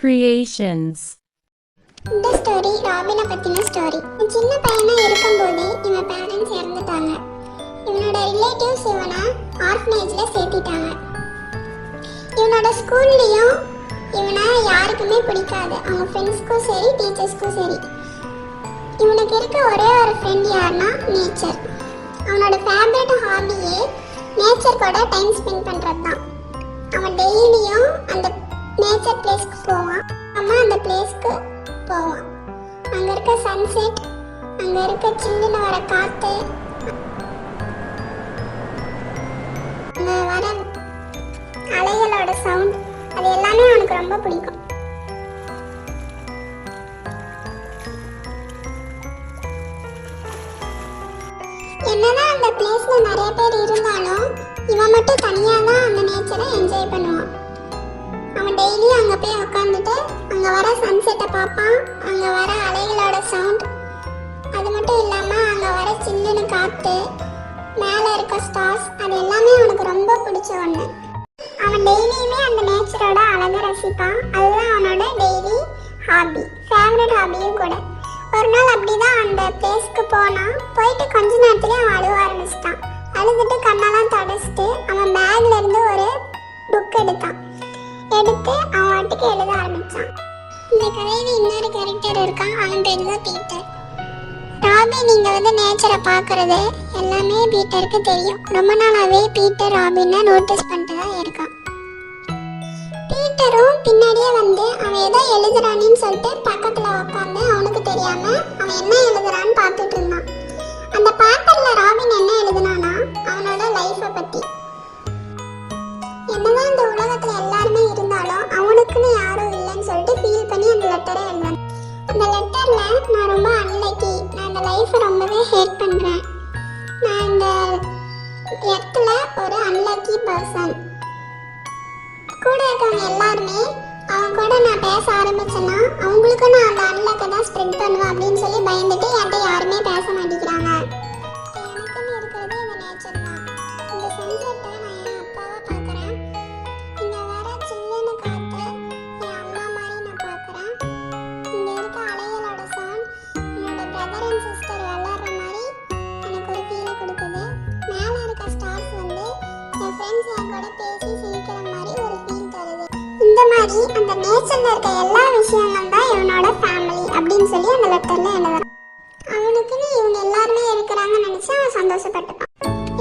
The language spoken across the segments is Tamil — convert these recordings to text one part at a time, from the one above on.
Creations. இந்த ஸ்டோரி ராபினை பத்தின ஸ்டோரி. சின்ன பையனா இருக்கும்போதே இவன் பேரண்ட்ஸ் இறந்துட்டாங்க. இவனோட ரிலேட்டிவ்ஸ் இவனை ஆர்ஃபனேஜ்ல சேர்த்திட்டாங்க. இவனோட ஸ்கூல்லையும் இவனை யாருக்குமே பிடிக்காது, அவங்க ஃப்ரெண்ட்ஸ்க்கும் சரி டீச்சர்ஸ்க்கும் சரி. இவனுக்கு இருக்க ஒரே ஒரு ஃப்ரெண்ட் யாருன்னா நேச்சர். அவனோட ஃபேவரட் ஹாபியே நேச்சர் கூட டைம் ஸ்பெண்ட் பண்ணுறது தான். அவன் டெய்லியும் அந்த நேச்சர் பிளேஸ்க்கு போவான். அம்மா அந்த பிளேஸ்க்கு போவான். அங்கே இருக்க சன்செட், அங்கே இருக்க சில்லுன்னு வர காற்று, அங்கே வர அலைகளோட சவுண்ட், அது எல்லாமே அவனுக்கு ரொம்ப பிடிக்கும். என்னதான் அந்த பிளேஸ்ல நிறைய பேர் இருந்தாலும் இவன் மட்டும் தனியா தான் அந்த நேச்சரை என்ஜாய் பண்ணுவான். அவன் டெய்லி அங்கே போய் உட்காந்துட்டு அங்கே வர சன்செட்டை பார்ப்பான், அங்கே வர அலைகளோட சவுண்ட், அது மட்டும் இல்லாமல் அங்கே வர சில்லுன்னு காற்று, மேலே இருக்க ஸ்டார்ஸ், அது எல்லாமே அவனுக்கு ரொம்ப பிடிச்ச ஒன்று. அவன் டெய்லியுமே அந்த நேச்சரோட அழகை ரசிப்பான். அதுதான் அவனோட டெய்லி ஹாபி, ஃபேவரட் ஹாபியும் கூட. ஒரு நாள் அப்படிதான் அந்த பிளேஸ்க்கு போனான். போயிட்டு கொஞ்ச நேரத்துலேயே அவன் அழுவ ஆரம்பிச்சிட்டான். அழுதுட்டு கண்ணெல்லாம் தொடச்சிட்டு அவன் பேக்ல இருந்து ஒரு புக் எடுத்து அவன் வாட்டுக்கு எழுத ஆரம்பிச்சான். இந்த கதையில இன்னொரு கேரக்டர் இருக்கான், அவன் பேர் தான் பீட்டர். ராபின் இங்க நேச்சரை பார்க்கறது எல்லாமே பீட்டருக்கு தெரியும். ரொம்ப நாளாவே பீட்டர் ராபினை நோட்டீஸ் பண்ணிட்டு தான் இருக்கான். பீட்டரும் பின்னாடியே அவன் ஏதோ எழுதுறான்னு சொல்லிட்டு பக்கத்துல உட்காந்து அவனுக்கு தெரியாம அவன் என்ன எழுதுறான்னு பார்த்துட்டு இருந்தான். அந்த பேப்பர்ல ராபின் என்ன எழுதுனானா அவனோட லைஃபை பத்தி. என்னதான் இந்த உலகத்துல எல்லாருமே இருந்தாலும் அவனுக்குன்னு யாரும் இல்லைன்னு சொல்லிட்டு ஃபீல் பண்ணி அந்த லெட்டரை எழுதுனான். அந்த லெட்டர்ல நான் ரொம்ப அன்லக்கி, நான் இந்த லைஃபை ரொம்பவே ஹேட் பண்றேன், நான் இந்த இடத்துல ஒரு அன்லக்கி பர்சன், கூட இருக்கவங்க எல்லாருமே அவங்க கூட நான் பேச ஆரம்பிச்சேன்னா அவங்களுக்கும் நான் அந்த அன்லக்கை தான் ஸ்ப்ரெட் பண்ணுவேன் அப்படின்னு சொல்லி பயந்துட்டு என்கிட்ட யாருமே பேச மாட்டேங்கிறாங்க. எனக்குன்னு இருக்கிறது இந்த நேச்சர் தான். இந்த சன்செட்டை நான் என் அப்பாவை பார்க்குறேன், இங்கே வர சில்லுன்னு காற்று என் அம்மா மாதிரி நான் பார்க்குறேன், இங்கே இருக்க அலைகளோட சவுண்ட் என்னோட பிரதர் அண்ட் சிஸ்டர் வளர்ற மாதிரி எனக்கு ஒரு ஃபீலை கொடுக்குது, மேலே இருக்க ஸ்டார்ஸ் என் ஃப்ரெண்ட்ஸ் என் கூட பேசி சிரிக்கிற மாதிரி ஒரு ஃபீல் தருது. இந்த மாதிரி அந்த நேச்சர்ல இருக்க எல்லா விஷயங்கள் தான் இவனோட ஃபேமிலி அப்படின்னு சொல்லி அந்த லெட்டர்ல எழுதுறான். அவனுக்குன்னு இவங்க எல்லாருமே இருக்கிறாங்கன்னு நினைச்சு அவன் சந்தோஷப்பட்டுப்பான்.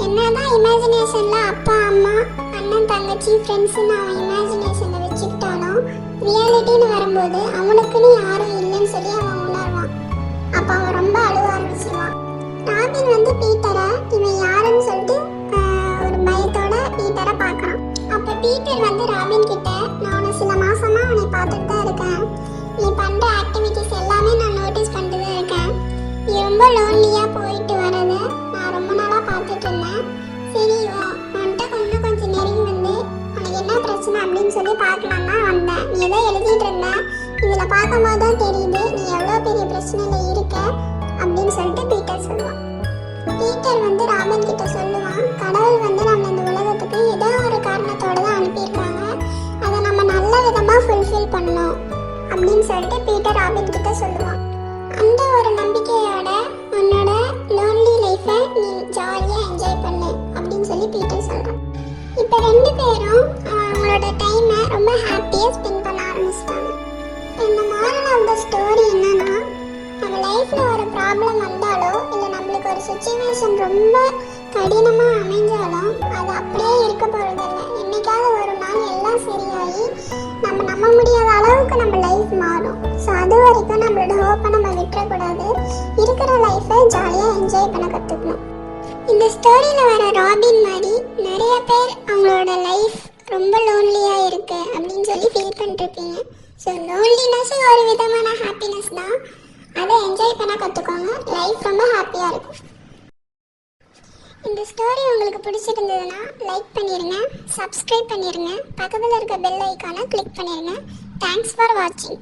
என்னதான் இமேஜினேஷன்ல அப்பா அம்மா அண்ணன் தங்கச்சி ஃப்ரெண்ட்ஸ்ன்னு அவன் இமேஜினேஷன்ல வச்சுக்கிட்டாலும் ரியாலிட்டின்னு வரும்போது அவனுக்குன்னு யாரும் இல்லைன்னு சொல்லி அவன் உணர்வான். அப்ப அவன் ரொம்ப அழுவ ஆரம்பிச்சிருவான். ராபின் பீட்டரை இவன் யாருன்னு சொல்லிட்டு ஒரு பயத்தோட பீட்டரை பார்க்கறான். அப்ப பீட்டர் ராபின் கிட்ட, நான் உன்னை சில மாசமா அவனை பார்த்துட்டு தான் இருக்கேன், நீ பண்ற ஆக்டிவிட்டிஸ் எல்லாமே நான் நோட்டீஸ் பண்ணிட்டு தான் இருக்கேன், நீ ரொம்ப லோன்லியா போயிட்டு வரத நான் ரொம்ப நாளா பார்த்துட்டு இருந்தேன், சரி உன்கிட்ட கொஞ்சம் நெருங்கி உனக்கு என்ன பிரச்சனை அப்படின்னு சொல்லி பார்க்கலாம் தான் வந்தேன், நீ எதோ எழுதிட்டு இருந்த, இதுல பார்க்கும்போது தான் தெரியுது நீ எவ்வளோ பெரிய பிரச்சனையில இருக்க அப்படின்னு சொல்லிட்டு பீட்டர் சொல்லுவான். பீட்டர் ராபின் கிட்ட சொல்லுவான், கடவுள் நம்ம இந்த உலகத்துக்கு ஏதோ ஒரு காரணத்தோட தான் அனுப்பியிருக்காங்க, அதை நம்ம நல்ல விதமா ஃபுல்ஃபில் பண்ணணும் அப்படின்னு சொல்லிட்டு பீட்டர் ராபின் கிட்ட சொல்லுவான். அந்த ஒரு நம்பிக்கையோட உன்னோட லோன்லி லைஃபை நீ ஜாலியாக என்ஜாய் பண்ணு அப்படின்னு சொல்லி பீட்டர் சொல்கிறான். இப்போ ரெண்டு பேரும் அவங்களோட டைமை ரொம்ப ஹாப்பியாக ஸ்பெண்ட் பண்ண ஆரம்பிச்சிட்டாங்க. இந்த மாரல் ஆஃப் த ஸ்டோரி என்னன்னா, நம்ம லைஃப்பில் ஒரு ப்ராப்ளம் வந்தாலோ இல்லை நம்மளுக்கு ஒரு சுச்சுவேஷன் ரொம்ப கடினமாக அமைஞ்சாலும் அது அப்படியே இருக்க போகிறதில்ல. என்னைக்காவது ஒரு நாள் எல்லாம் சரியாகி நம்ம நம்ப முடியாத அளவுக்கு நம்ம லைஃப் மாறும். ஸோ அது வரைக்கும் நம்மளோட ஹோப்பை நம்ம விட்டுறக்கூடாது, இருக்கிற லைஃப்பை ஜாலியாக என்ஜாய் பண்ண கற்றுக்கணும். இந்த ஸ்டோரியில் வர ராபின் மாதிரி நிறைய பேர் அவங்களோட லைஃப் ரொம்ப லோன்லியாக இருக்கு அப்படின்னு சொல்லி ஃபீல் பண்ணிருப்பீங்க. ஸோ லோன்லினஸ் ஒரு விதமான ஹாப்பினஸ் தான், அதை என்ஜாய் பண்ண கற்றுக்கோங்க, லைஃப் ரொம்ப ஹாப்பியாக இருக்கும். இந்த ஸ்டோரி உங்களுக்கு பிடிச்சிருந்ததுன்னா லைக் பண்ணிடுங்க, சப்ஸ்கிரைப் பண்ணிடுங்க, பக்கத்தில் இருக்க பெல் ஐக்கானை கிளிக் பண்ணிடுங்க. தேங்க்ஸ் ஃபார் வாட்சிங்.